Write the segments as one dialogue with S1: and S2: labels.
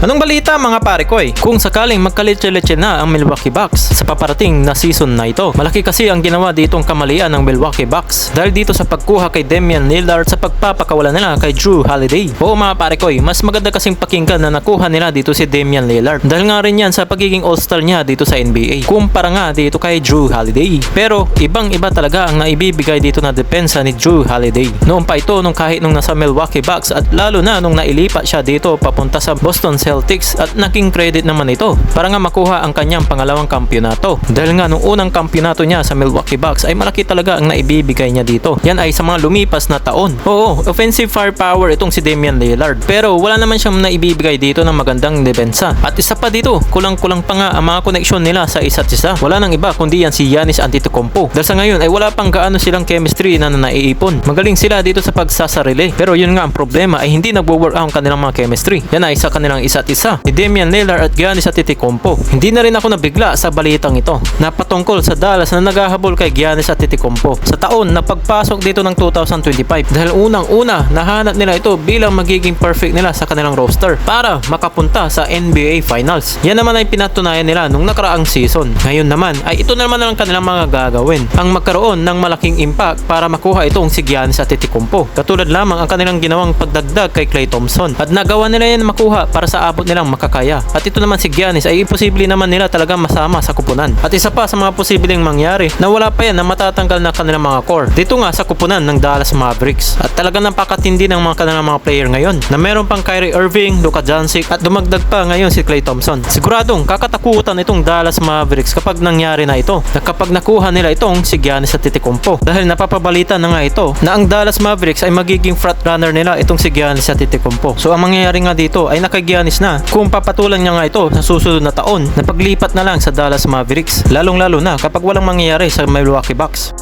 S1: Anong balita mga pare ko Kung sakaling magkaletse-letse na ang Milwaukee Bucks sa paparating na season na ito. Malaki kasi ang ginawa ditong kamalian ng Milwaukee Bucks dahil dito sa pagkuha kay Damian Lillard sa pagpapakawala nila kay Jrue Holiday. Oo mga pare ko mas maganda kasing pakinggan na nakuha nila dito si Damian Lillard dahil nga rin yan sa pagiging all-star niya dito sa NBA kumpara nga dito kay Jrue Holiday. Pero ibang iba talaga ang naibibigay dito na depensa ni Jrue Holiday. Noon pa ito kahit nung nasa Milwaukee Bucks at lalo na nung nailipat siya dito papunta sa Boston Celtics at naging credit naman ito para nga makuha ang kanyang pangalawang kampyonato. Dahil nga nung unang kampyonato niya sa Milwaukee Bucks ay malaki talaga ang naibibigay niya dito. Yan ay sa mga lumipas na taon. Oo, offensive firepower itong si Damian Lillard. Pero wala naman siyang naibibigay dito ng magandang depensa. At isa pa dito, kulang-kulang pa nga ang mga koneksyon nila sa isa't isa. Wala nang iba kundi yan si Giannis Antetokounmpo. Dahil sa ngayon ay wala pang gaano silang chemistry na naiipon. Magaling sila dito sa pagsasarili. Pero yun nga ang problema ay hindi nagwo-work out ang kanilang mga chemistry. Yan ay sa kanilang isa't isa. Ni Damian Lillard at Giannis Antetokounmpo. Hindi na rin ako nabigla sa balitang ito na patungkol sa Dallas na naghahabol kay Giannis Antetokounmpo sa taon na pagpasok dito ng 2025 dahil unang-una nahanap nila ito bilang magiging perfect nila sa kanilang roster para makapunta sa NBA Finals. Yan naman ay pinatunayan nila nung nakaraang season. Ngayon naman ay ito naman ang kanilang mga gagawin ang magkaroon ng malaking impact para makuha itong si Giannis Antetokounmpo. Katulad lamang ang kanilang ginawang pagdagdag kay Klay Thompson at nagawa nila yan makuha para sa abot nilang makakaya. At ito naman si Giannis ay imposible naman nila talagang masama sa kupunan. At isa pa sa mga posibleng mangyari na wala pa yan na matatanggal na kanilang mga core dito nga sa kupunan ng Dallas Mavericks. At talagang napakatindi ng mga kanilang mga player ngayon na meron pang Kyrie Irving, Luka Doncic at dumagdag pa ngayon si Klay Thompson. Siguradong kakatakutan itong Dallas Mavericks kapag nangyari na ito na kapag nakuha nila itong si Giannis Antetokounmpo dahil napapabalita na nga ito na ang Dallas Mavericks ay magiging frontrunner nila itong si Giannis Antetokounmpo. So ang mangyayari nga dito ay naka-Giannis na kung papatulan niya nga ito sa susunod na taon na paglipat na lang sa Dallas Mavericks, lalong-lalo na kapag walang mangyayari sa Milwaukee Bucks.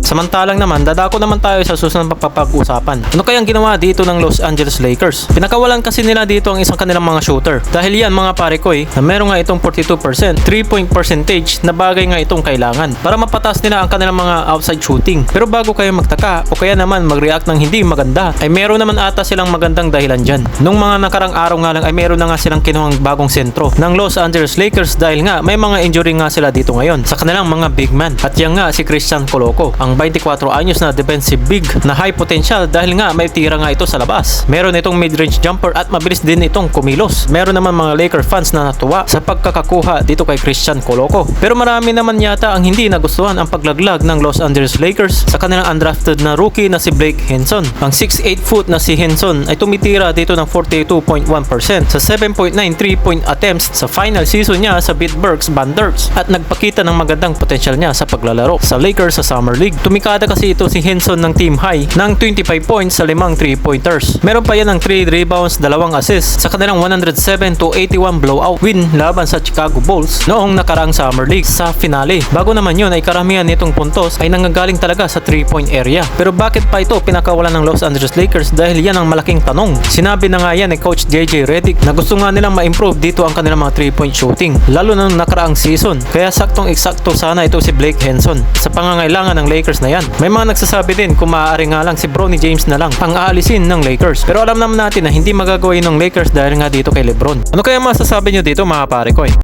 S1: Samantalang naman, dadako naman tayo sa susunod na papag-usapan. Ano kayang ginawa dito ng Los Angeles Lakers? Pinakawalan kasi nila dito ang isang kanilang mga shooter. Dahil yan mga pare ko na meron nga itong 42% 3-point percentage na bagay nga itong kailangan para mapatas nila ang kanilang mga outside shooting. Pero bago kayo magtaka o kaya naman mag-react ng hindi maganda, ay meron naman ata silang magandang dahilan dyan. Nung mga nakarang araw nga lang ay meron na nga silang kinuhang bagong sentro ng Los Angeles Lakers dahil nga may mga injury nga sila dito ngayon sa kanilang mga big man. At yan nga si Christian Coloco, ang 24 anyos na defensive big na high potential dahil nga may tira nga ito sa labas. Meron itong mid-range jumper at mabilis din itong kumilos. Meron naman mga Laker fans na natuwa sa pagkakakuha dito kay Christian Coloco. Pero marami naman yata ang hindi nagustuhan ang paglaglag ng Los Angeles Lakers sa kanilang undrafted na rookie na si Blake Hinson. Ang 6'8 foot na si Hinson ay tumitira dito ng 42.1% sa 7.9 3-point attempts sa final season niya sa Pittsburgh Banders at nagpakita ng magandang potential niya sa paglalaro sa Lakers sa Summer League. Tumikada kasi ito si Hinson ng team high ng 25 points sa 5 3-pointers. Meron pa yan ng 3 rebounds, 2 assists sa kanilang 107-81 blowout win laban sa Chicago Bulls noong nakaraang Summer League sa finale. Bago naman yun ay karamihan nitong puntos ay nanggagaling talaga sa 3-point area. Pero bakit pa ito pinakawalan ng Los Angeles Lakers? Dahil yan ang malaking tanong. Sinabi na nga yan ni Coach JJ Redick na gusto nga nilang ma-improve dito ang kanilang mga 3-point shooting lalo na nung nakaraang season. Kaya saktong-eksakto sana ito si Blake Hinson sa pangangailangan ng Lakers na yan. May mga nagsasabi din kung maaari nga lang si Bronny James na lang ang aalisin ng Lakers. Pero alam naman natin na hindi magagawin ng Lakers dahil nga dito kay LeBron. Ano kaya masasabi nyo dito mga pare ko